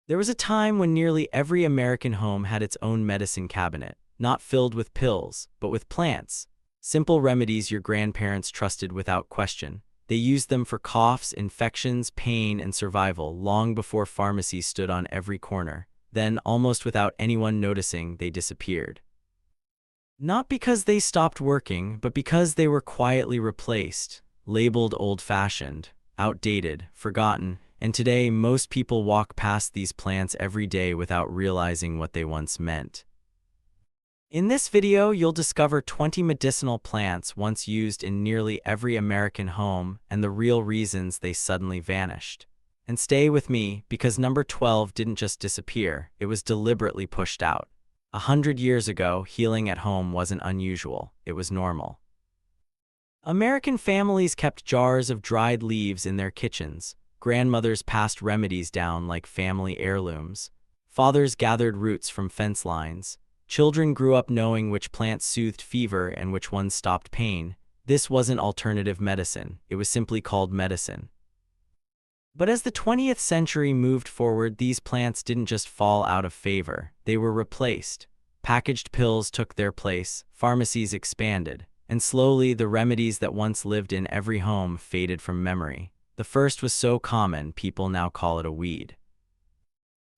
There was a time when nearly every American home had its own medicine cabinet, not filled with pills, but with plants. Simple remedies your grandparents trusted without question. They used them for coughs, infections, pain, and survival long before pharmacies stood on every corner. Then, almost without anyone noticing, they disappeared. Not because they stopped working, but because they were quietly replaced, labeled old-fashioned, outdated, forgotten, and today most people walk past these plants every day without realizing what they once meant. In this video, you'll discover 20 medicinal plants once used in nearly every American home and the real reasons they suddenly vanished. And stay with me, because number 12 didn't just disappear, it was deliberately pushed out. 100 years ago, healing at home wasn't unusual, it was normal. American families kept jars of dried leaves in their kitchens. Grandmothers passed remedies down like family heirlooms. Fathers gathered roots from fence lines. Children grew up knowing which plants soothed fever and which ones stopped pain. This wasn't alternative medicine, it was simply called medicine. But as the 20th century moved forward, these plants didn't just fall out of favor, they were replaced. Packaged pills took their place, pharmacies expanded, and slowly the remedies that once lived in every home faded from memory. The first was so common, people now call it a weed.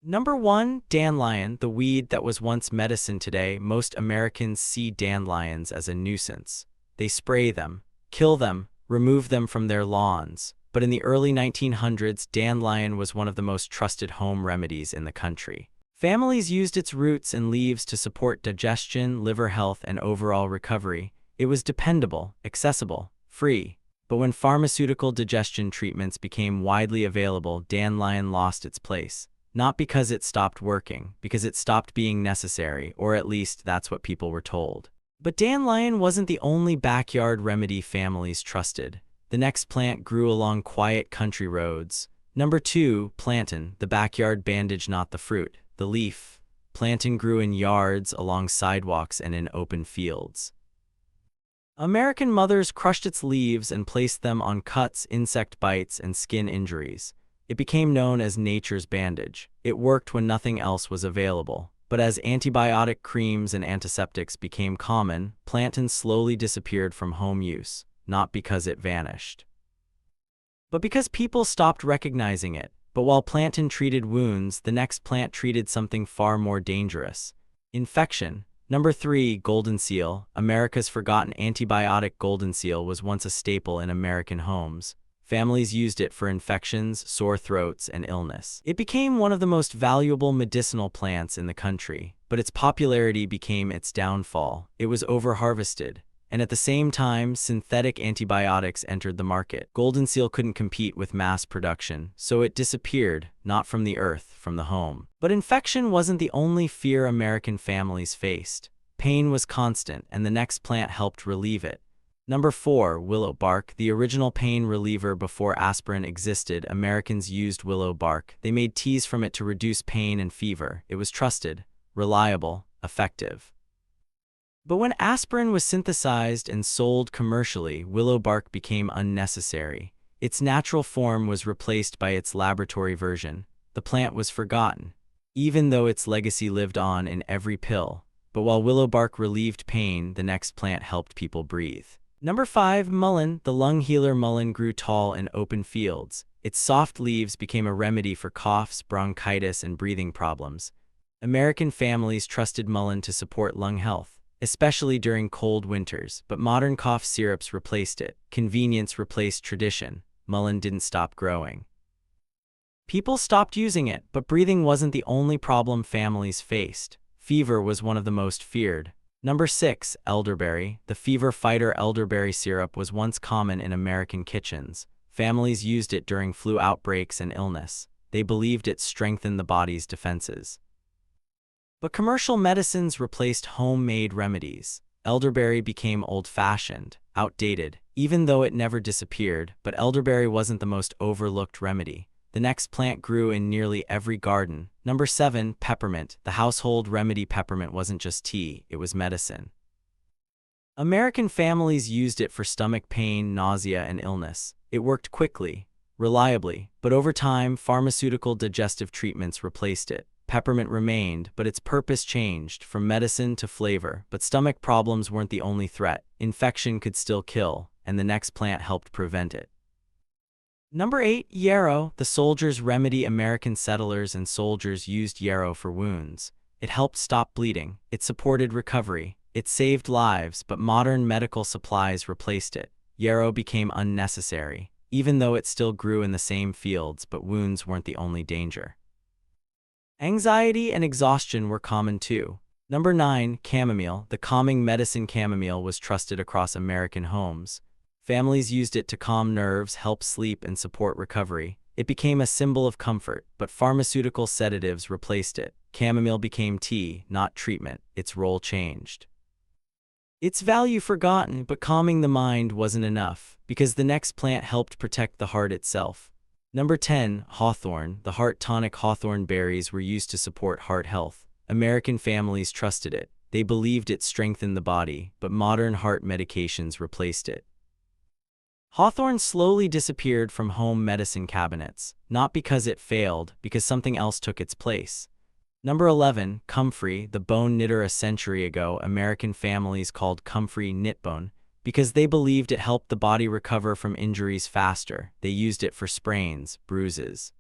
Number 1, dandelion, the weed that was once medicine. Today, most Americans see dandelions as a nuisance. They spray them, kill them, remove them from their lawns. But in the early 1900s, dandelion was one of the most trusted home remedies in the country. Families used its roots and leaves to support digestion, liver health, and overall recovery. It was dependable, accessible, free. But when pharmaceutical digestion treatments became widely available, dandelion lost its place. Not because it stopped working, because it stopped being necessary, or at least that's what people were told. But dandelion wasn't the only backyard remedy families trusted. The next plant grew along quiet country roads. Number 2, plantain, the backyard bandage, not the fruit, the leaf. Plantain grew in yards, along sidewalks, and in open fields. American mothers crushed its leaves and placed them on cuts, insect bites, and skin injuries. It became known as nature's bandage. It worked when nothing else was available. But as antibiotic creams and antiseptics became common, plantain slowly disappeared from home use. Not because it vanished, but because people stopped recognizing it. But while plantain treated wounds, the next plant treated something far more dangerous: infection. Number 3, golden seal, America's forgotten antibiotic. Golden seal was once a staple in American homes. Families used it for infections, sore throats, and illness. It became one of the most valuable medicinal plants in the country, but its popularity became its downfall. It was over-harvested. And at the same time, synthetic antibiotics entered the market. Golden seal couldn't compete with mass production, so it disappeared, not from the earth, from the home. But infection wasn't the only fear American families faced. Pain was constant, and the next plant helped relieve it. Number 4, willow bark, the original pain reliever before aspirin existed. Americans used willow bark. They made teas from it to reduce pain and fever. It was trusted, reliable, effective. But when aspirin was synthesized and sold commercially, willow bark became unnecessary. Its natural form was replaced by its laboratory version. The plant was forgotten, even though its legacy lived on in every pill. But while willow bark relieved pain, the next plant helped people breathe. Number 5, mullein, the lung healer. Mullein grew tall in open fields. Its soft leaves became a remedy for coughs, bronchitis, and breathing problems. American families trusted mullein to support lung health, especially during cold winters, but modern cough syrups replaced it. Convenience replaced tradition. Mullein didn't stop growing. People stopped using it, but breathing wasn't the only problem families faced. Fever was one of the most feared. Number 6, elderberry, the fever fighter. Elderberry syrup was once common in American kitchens. Families used it during flu outbreaks and illness. They believed it strengthened the body's defenses. But commercial medicines replaced homemade remedies. Elderberry became old-fashioned, outdated, even though it never disappeared. But elderberry wasn't the most overlooked remedy. The next plant grew in nearly every garden. Number 7, peppermint, the household remedy. Peppermint wasn't just tea, it was medicine. American families used it for stomach pain, nausea, and illness. It worked quickly, reliably, but over time, pharmaceutical digestive treatments replaced it. Peppermint remained, but its purpose changed from medicine to flavor. But stomach problems weren't the only threat. Infection could still kill, and the next plant helped prevent it. Number 8. Yarrow. The soldier's remedy. American settlers and soldiers used yarrow for wounds. It helped stop bleeding. It supported recovery. It saved lives, but modern medical supplies replaced it. Yarrow became unnecessary, even though it still grew in the same fields, but wounds weren't the only danger. Anxiety and exhaustion were common too. Number 9. Chamomile. The calming medicine chamomile was trusted across American homes. Families used it to calm nerves, help sleep, and support recovery. It became a symbol of comfort, but pharmaceutical sedatives replaced it. Chamomile became tea, not treatment. Its role changed. Its value forgotten, but calming the mind wasn't enough, because the next plant helped protect the heart itself. Number 10. Hawthorn. The heart tonic. Hawthorn berries were used to support heart health. American families trusted it. They believed it strengthened the body, but modern heart medications replaced it. Hawthorn slowly disappeared from home medicine cabinets, not because it failed, because something else took its place. Number 11. Comfrey. The bone knitter. A century ago, American families called comfrey knitbone because they believed it helped the body recover from injuries faster. They used it for sprains, bruises,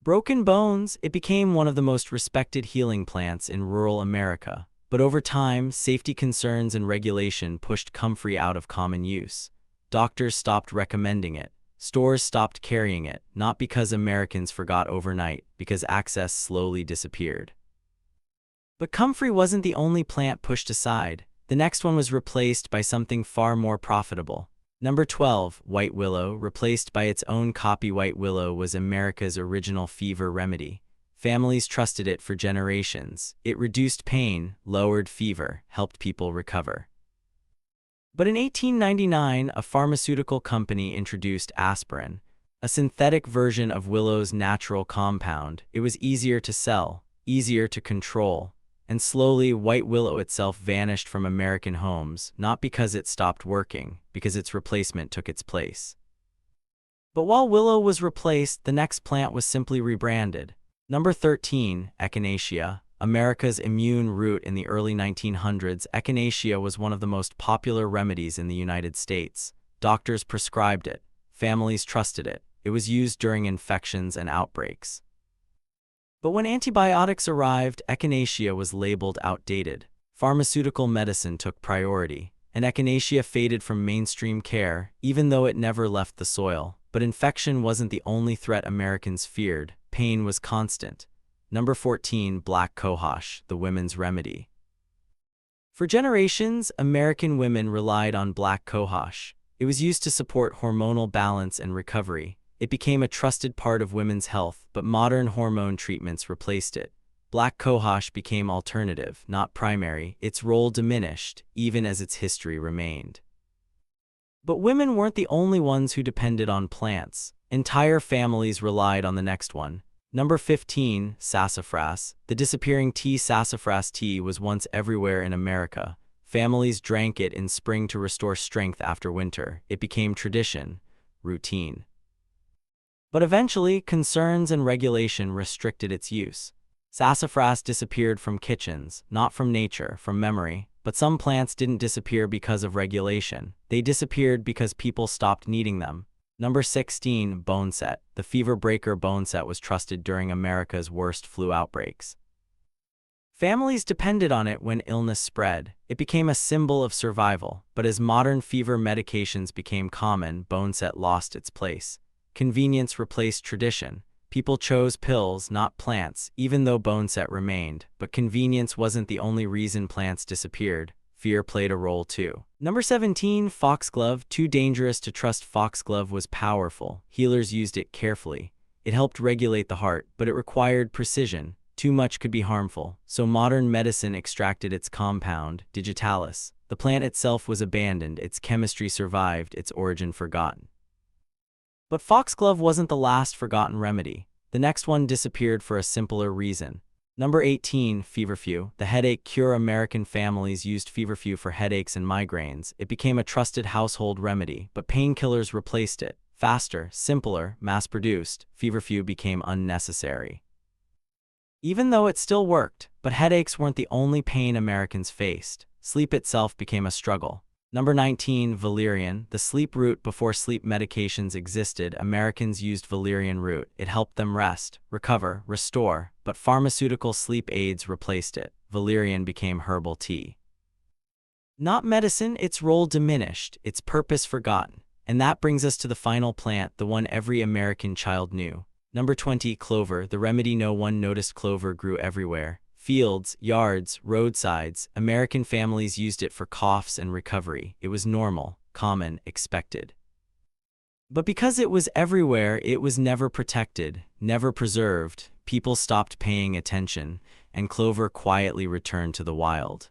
broken bones. It became one of the most respected healing plants in rural America. But over time, safety concerns and regulation pushed comfrey out of common use. Doctors stopped recommending it. Stores stopped carrying it, not because Americans forgot overnight, because access slowly disappeared. But comfrey wasn't the only plant pushed aside. The next one was replaced by something far more profitable. Number 12. White willow. Replaced by its own copy, white willow was America's original fever remedy. Families trusted it for generations. It reduced pain, lowered fever, helped people recover. But in 1899, a pharmaceutical company introduced aspirin, a synthetic version of willow's natural compound. It was easier to sell, easier to control, and slowly white willow itself vanished from American homes, not because it stopped working, because its replacement took its place. But while willow was replaced, the next plant was simply rebranded. Number 13. Echinacea. America's immune root. In the early 1900s, echinacea was one of the most popular remedies in the United States. Doctors prescribed it. Families trusted it. It was used during infections and outbreaks. But when antibiotics arrived, echinacea was labeled outdated. Pharmaceutical medicine took priority, and echinacea faded from mainstream care, even though it never left the soil. But infection wasn't the only threat Americans feared. Pain was constant. Number 14. Black cohosh, the women's remedy. For generations, American women relied on black cohosh. It was used to support hormonal balance and recovery. It became a trusted part of women's health, but modern hormone treatments replaced it. Black cohosh became alternative, not primary. Its role diminished, even as its history remained. But women weren't the only ones who depended on plants. Entire families relied on the next one. Number 15. Sassafras. The disappearing tea. Sassafras tea was once everywhere in America. Families drank it in spring to restore strength after winter. It became tradition, routine. But eventually, concerns and regulation restricted its use. Sassafras disappeared from kitchens, not from nature, from memory. But some plants didn't disappear because of regulation. They disappeared because people stopped needing them. Number 16. Boneset. The fever breaker. Boneset was trusted during America's worst flu outbreaks. Families depended on it when illness spread. It became a symbol of survival. But as modern fever medications became common, Boneset lost its place. Convenience replaced tradition. People chose pills, not plants, even though Boneset remained. But convenience wasn't the only reason plants disappeared. Fear played a role too. Number 17. Foxglove. Too dangerous to trust. Foxglove was powerful. Healers used it carefully. It helped regulate the heart, but it required precision. Too much could be harmful. So modern medicine extracted its compound, digitalis. The plant itself was abandoned. Its chemistry survived, its origin forgotten. But foxglove wasn't the last forgotten remedy. The next one disappeared for a simpler reason. Number 18. Feverfew. The headache cure. American families used feverfew for headaches and migraines. It became a trusted household remedy, but painkillers replaced it. Faster, simpler, mass-produced, feverfew became unnecessary. Even though it still worked, but headaches weren't the only pain Americans faced. Sleep itself became a struggle. Number 19, valerian, the sleep root. Before sleep medications existed, Americans used valerian root. It helped them rest, recover, restore, but pharmaceutical sleep aids replaced it. Valerian became herbal tea. Not medicine, its role diminished, its purpose forgotten. And that brings us to the final plant, the one every American child knew. Number 20, clover, the remedy no one noticed. Clover grew everywhere. Fields, yards, roadsides. American families used it for coughs and recovery. It was normal, common, expected. But because it was everywhere, it was never protected, never preserved. People stopped paying attention, and clover quietly returned to the wild.